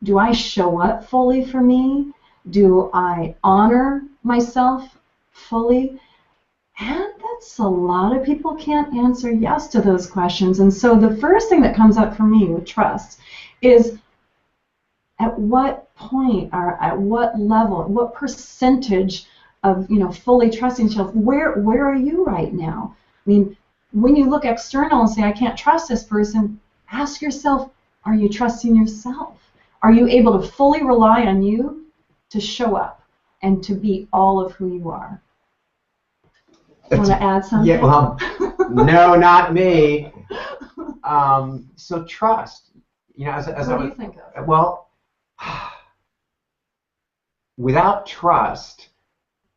Do I show up fully for me? Do I honor myself fully? And that's a lot of people can't answer yes to those questions. And so the first thing that comes up for me with trust is, at what point or at what level, what percentage of fully trusting yourself, where are you right now? I mean, when you look external and say, I can't trust this person, ask yourself, are you trusting yourself? Are you able to fully rely on you to show up and to be all of who you are? Want to add something? Yeah, well, no, not me. So trust, what do you think of? Well, without trust,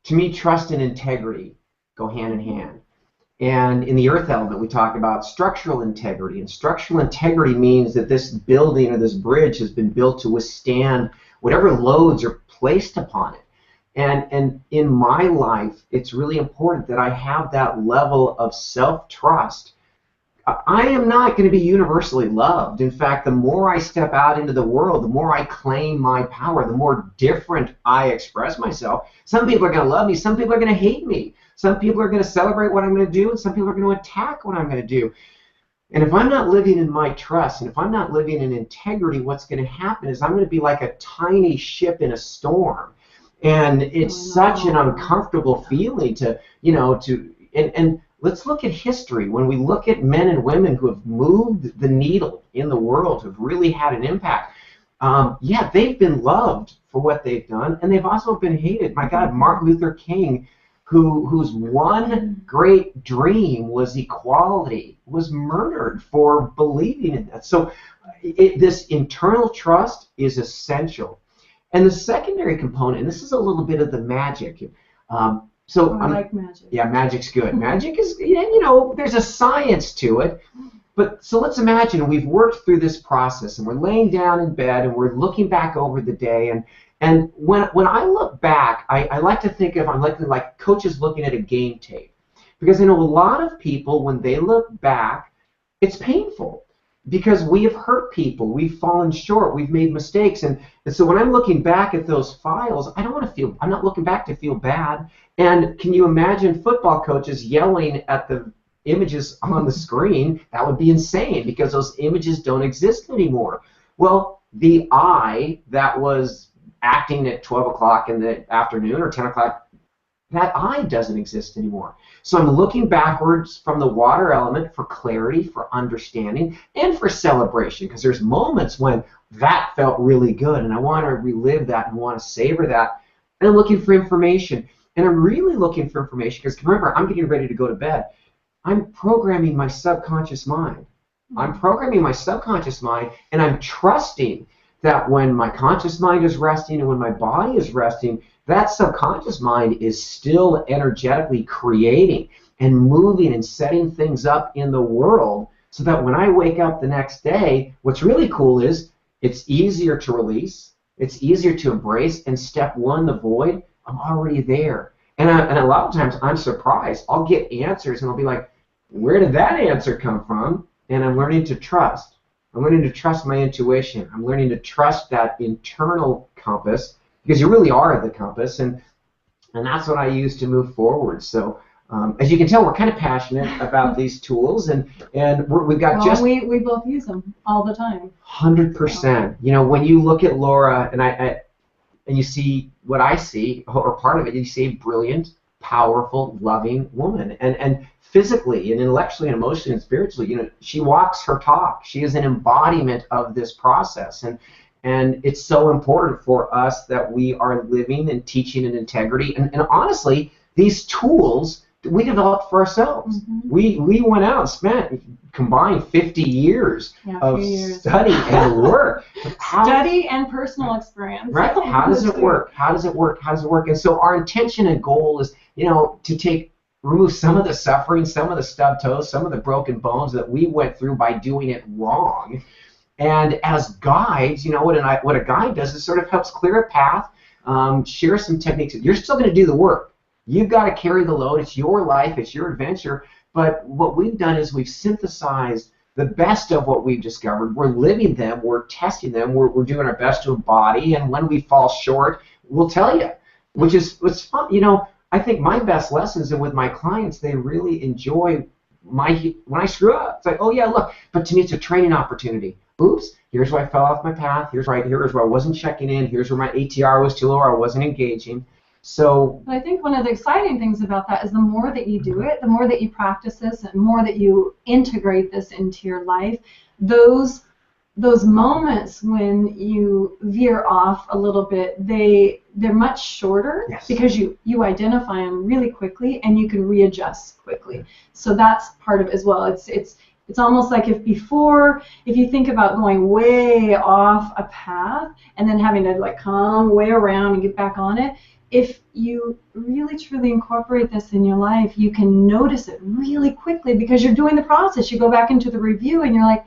to me, trust and integrity go hand in hand. And in the earth element, we talk about structural integrity. And structural integrity means that this building or this bridge has been built to withstand whatever loads are placed upon it. And in my life, it's really important that I have that level of self-trust. I am not going to be universally loved. In fact, the more I step out into the world, the more I claim my power, the more different I express myself. Some people are going to love me. Some people are going to hate me. Some people are going to celebrate what I'm going to do, and some people are going to attack what I'm going to do. And if I'm not living in my trust, and if I'm not living in integrity, what's going to happen is I'm going to be like a tiny ship in a storm. And it's such an uncomfortable feeling and let's look at history. When we look at men and women who have moved the needle in the world, who've really had an impact, yeah, they've been loved for what they've done, and they've also been hated. My God, Martin Luther King, whose one great dream was equality, was murdered for believing in that. So this internal trust is essential. And the secondary component, and this is a little bit of the magic. I like magic. Yeah, magic's good. Magic is, there's a science to it. But so let's imagine we've worked through this process, and we're laying down in bed, and we're looking back over the day. And when I look back, I like to think of, I'm like coaches looking at a game tape. Because I know a lot of people, when they look back, it's painful. Because we have hurt people, we've fallen short, we've made mistakes, and so when I'm looking back at those files, I'm not looking back to feel bad. And can you imagine football coaches yelling at the images on the screen? That would be insane, because those images don't exist anymore. Well, the I that was acting at 12 o'clock in the afternoon or 10 o'clock, that I doesn't exist anymore. So I'm looking backwards from the water element for clarity, for understanding, and for celebration, because there's moments when that felt really good, and I want to relive that and want to savor that. And I'm looking for information, and I'm really looking for information, because remember, I'm getting ready to go to bed. I'm programming my subconscious mind. I'm programming my subconscious mind, and I'm trusting that when my conscious mind is resting and when my body is resting, that subconscious mind is still energetically creating and moving and setting things up in the world, so that when I wake up the next day, what's really cool is it's easier to release, it's easier to embrace, and step one, the void, I'm already there. And a lot of times I'm surprised. I'll get answers and I'll be like, where did that answer come from? And I'm learning to trust. I'm learning to trust my intuition. I'm learning to trust that internal compass, because you really are the compass, and that's what I use to move forward. So as you can tell, we're kind of passionate about these tools, and we've got we both use them all the time. 100%. When you look at Laura and you see what I see, or part of it, you see a brilliant, powerful, loving woman, and physically and intellectually and emotionally and spiritually, she walks her talk. She is an embodiment of this process, and it's so important for us that we are living and teaching in integrity. And honestly, these tools we developed for ourselves. Mm-hmm. We went out and spent combined 50 years of study and work. Study and personal experience. Right? How does it work? How does it work? How does it work? And so our intention and goal is, to remove some of the suffering, some of the stubbed toes, some of the broken bones that we went through by doing it wrong. And as guides, what a guide does is sort of helps clear a path, share some techniques. You're still going to do the work. You've got to carry the load. It's your life. It's your adventure. But what we've done is we've synthesized the best of what we've discovered. We're living them. We're testing them. We're doing our best to embody. And when we fall short, will tell you, which is what's fun. You know, I think my best lessons and with my clients, they really enjoy when I screw up. It's like, oh yeah, look, but to me it's a training opportunity. Oops, here's where I fell off my path. Here's where I wasn't checking in. Here's where my ATR was too low or I wasn't engaging. So, but I think one of the exciting things about that is the more that you do it, the more that you practice this, and the more that you integrate this into your life, those moments when you veer off a little bit, they're much shorter. Yes. Because you identify them really quickly and you can readjust quickly. So that's part of it as well. It's almost like if you think about going way off a path and then having to like come way around and get back on it, if you really truly incorporate this in your life, you can notice it really quickly because you're doing the process. You go back into the review and you're like,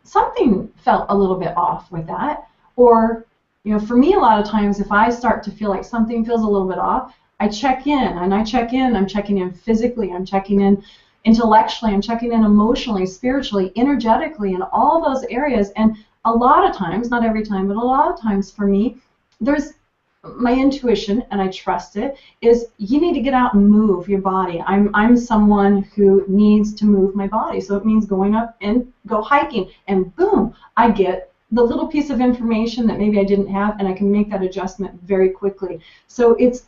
something felt a little bit off with that. Or, you know, for me, a lot of times if I start to feel like something feels a little bit off, I check in, and I'm checking in physically, I'm checking in intellectually, I'm checking in emotionally, spiritually, energetically, in all those areas. And a lot of times, not every time, but a lot of times for me, there's my intuition, and I trust it, is you need to get out and move your body. I'm someone who needs to move my body, so it means going up and go hiking, and boom, I get the little piece of information that maybe I didn't have, and I can make that adjustment very quickly. So it's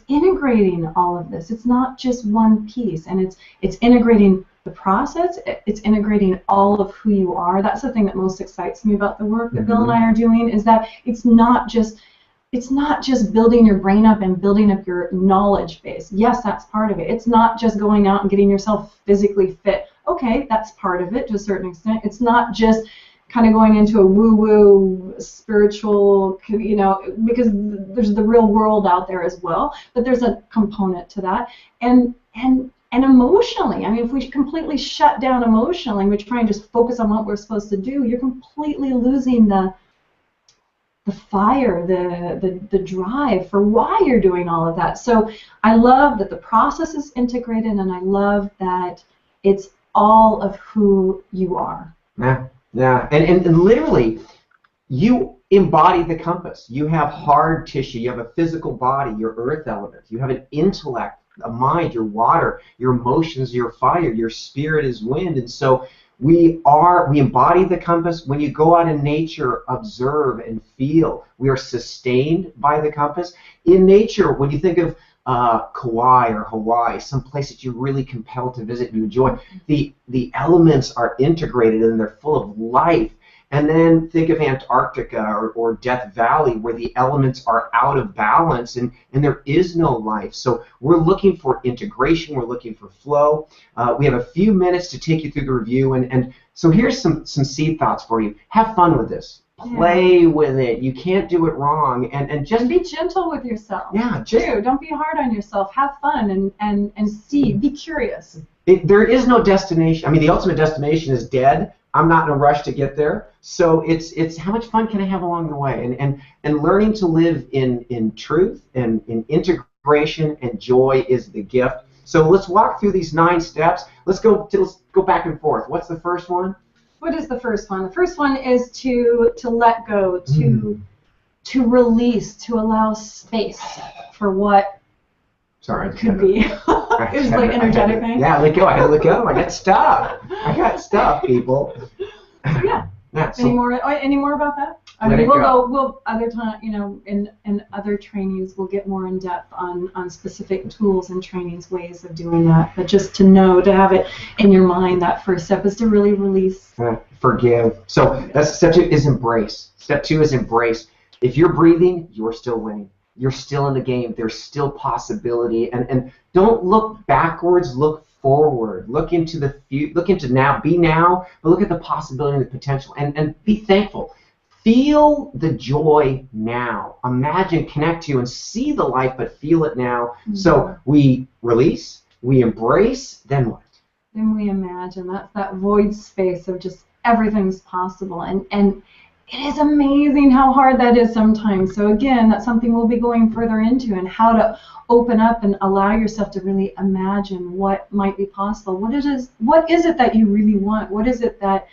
integrating all of this. It's not just one piece, and it's integrating the process. It's integrating all of who you are. That's the thing that most excites me about the work that Bill and I are doing, is that it's not just building your brain up and building up your knowledge base. Yes, that's part of it. It's not just going out and getting yourself physically fit. Okay, that's part of it to a certain extent. It's not just kind of going into a woo-woo spiritual, you know, because there's the real world out there as well, but there's a component to that. And emotionally, I mean, if we completely shut down emotionally, we try and just focus on what we're supposed to do, you're completely losing the fire, the drive for why you're doing all of that. So I love that the process is integrated, and I love that it's all of who you are. Yeah, and literally, you embody the compass. You have hard tissue. You have a physical body, your earth element. You have an intellect, a mind, your water, your emotions, your fire. Your spirit is wind, and so we embody the compass. When you go out in nature, observe and feel. We are sustained by the compass. In nature, when you think of Kauai or Hawaii, some place that you're really compelled to visit and enjoy, the elements are integrated and they're full of life. And then think of Antarctica or Death Valley, where the elements are out of balance and there is no life. So we're looking for integration, we're looking for flow. We have a few minutes to take you through the review, and so here's some seed thoughts for you. Have fun with this. Play with it. You can't do it wrong, and just be gentle with yourself. Yeah, don't be hard on yourself. Have fun and see. Be curious. There is no destination. I mean, the ultimate destination is dead. I'm not in a rush to get there. So it's how much fun can I have along the way, and learning to live in truth and in integration and joy is the gift. So let's walk through these 9 steps. Let's go back and forth. What's the first one? What is the first one? The first one is to let go, to release, to allow space for what could be. Is the energetic thing? Yeah, let go. I gotta let go. I got stuff, people. Yeah. So, any more about that? I mean, we'll other time, you know, in other trainings we'll get more in depth on specific tools and trainings, ways of doing that. But just to know, to have it in your mind, that first step is to really release. Forgive. So that's step 2 is embrace. Step 2 is embrace. If you're breathing, you're still winning. You're still in the game. There's still possibility, and don't look backwards. Look forward. Look into the future. Look into now. Be now, but look at the possibility and the potential, and be thankful. Feel the joy now. Imagine, connect to, and see the life, but feel it now. Mm-hmm. So we release, we embrace, then what? Then we imagine. That's that void space of just everything's possible, and it is amazing how hard that is sometimes. So again, that's something we'll be going further into, and how to open up and allow yourself to really imagine what might be possible. What is it that you really want? What is it that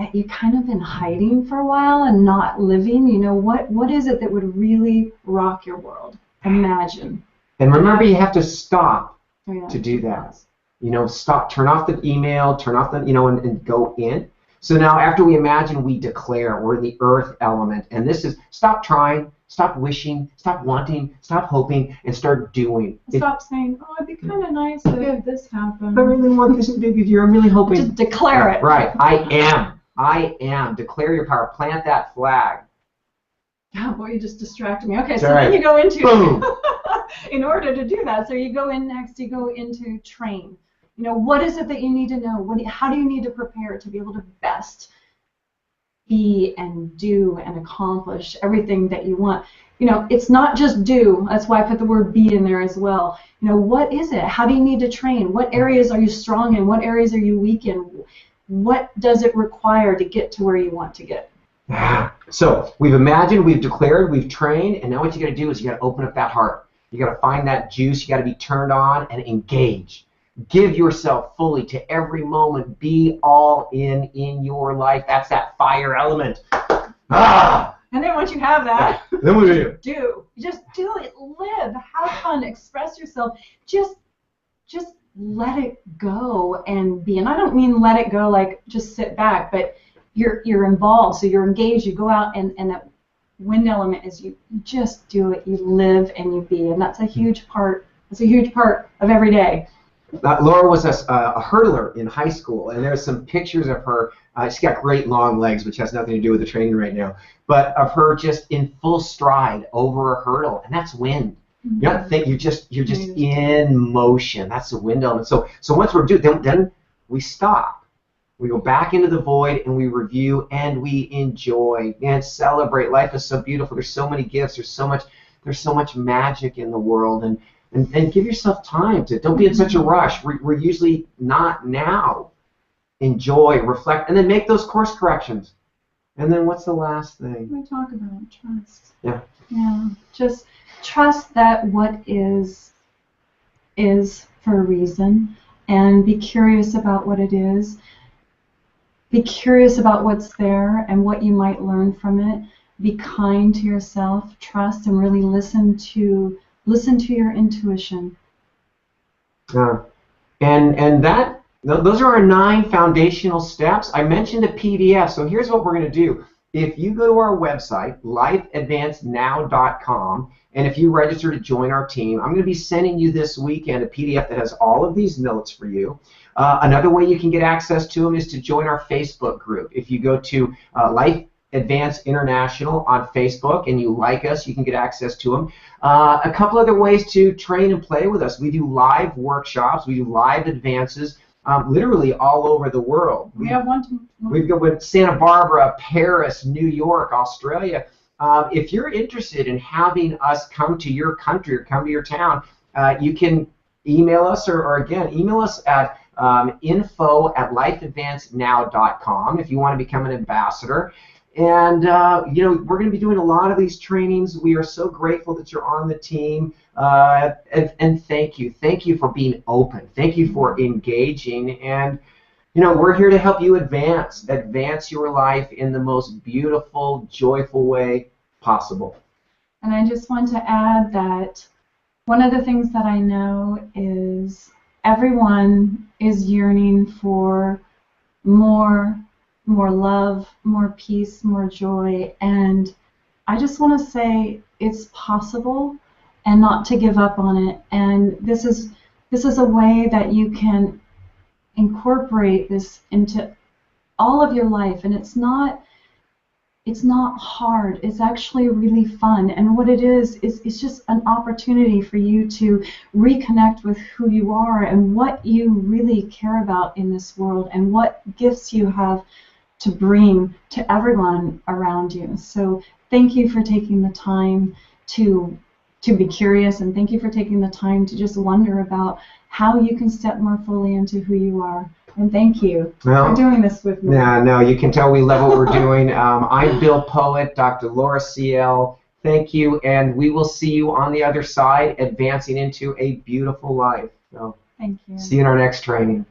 that you kind of been hiding for a while and not living? You know, what is it that would really rock your world? Imagine. And remember, you have to stop Yeah. to do that. You know, stop, turn off the email, turn off the, and go in. So now after we imagine, we declare, we're in the earth element. And this is, stop trying, stop wishing, stop wanting, stop hoping, and start doing. Stop saying, oh, it'd be kind of nice if this happened. I really want this to be a good year. I'm really hoping. Just declare it. Right. I am. Declare your power. Plant that flag. Oh, boy, you just distracted me. Okay, so Sorry. then you go into, Boom. in order to do that, so you go in next, you go into train. You know, what is it that you need to know? How do you need to prepare to be able to best be and do and accomplish everything that you want? You know, it's not just do. That's why I put the word be in there as well. You know, what is it? How do you need to train? What areas are you strong in? What areas are you weak in? What does it require to get to where you want to get? So we've imagined, we've declared, we've trained, and now what you got to do is you got to open up that heart. You got to find that juice. You got to be turned on and engage. Give yourself fully to every moment. Be all in your life. That's that fire element. And then once you have that, then what do? Just do it. Live. Have fun. Express yourself. Just let it go and be. And I don't mean let it go like just sit back, but you're involved. So you're engaged. You go out and that wind element is you just do it. You live and you be. And that's a huge part. It's a huge part of every day. Laura was a hurdler in high school, and there's some pictures of her. She's got great long legs, which has nothing to do with the training right now, but of her just in full stride over a hurdle, and that's wind. Mm-hmm. You don't think you're just in motion. That's the wind element. So once we're done, then we stop. We go back into the void and we review and we enjoy and celebrate. Life is so beautiful. There's so many gifts. There's so much magic in the world, and give yourself time to, don't be in such a rush. We're usually not now. Enjoy, reflect, and then make those course corrections. And then what's the last thing? We talk about trust. Yeah. Yeah. Just trust that what is for a reason, and be curious about what it is. Be curious about what's there and what you might learn from it. Be kind to yourself. Trust and really listen to your intuition. And those are our 9 foundational steps. I mentioned a PDF, so here's what we're going to do. If you go to our website, lifeadvancednow.com, and if you register to join our team, I'm going to be sending you this weekend a PDF that has all of these notes for you. Another way you can get access to them is to join our Facebook group. If you go to Life Advance International on Facebook and you like us, you can get access to them. A couple other ways to train and play with us. We do live workshops. We do live advances literally all over the world. We have one. We've got with Santa Barbara, Paris, New York, Australia. If you're interested in having us come to your country or come to your town, you can email us or again, email us at info@lifeadvancednow.com if you want to become an ambassador. And we're going to be doing a lot of these trainings. We are so grateful that you're on the team, and thank you for being open. Thank you for engaging, and we're here to help you advance your life in the most beautiful, joyful way possible. And I just want to add that one of the things that I know is everyone is yearning for more love, more peace, more joy, and I just want to say it's possible and not to give up on it. And this is a way that you can incorporate this into all of your life, and it's not hard. It's actually really fun, and what it is it's just an opportunity for you to reconnect with who you are and what you really care about in this world and what gifts you have to bring to everyone around you. So thank you for taking the time to be curious, and thank you for taking the time to just wonder about how you can step more fully into who you are. And thank you for doing this with me. Yeah, no, you can tell we love what we're doing. I'm Bill Poet, Dr. Laura CL. Thank you, and we will see you on the other side, advancing into a beautiful life. So, thank you. See you in our next training.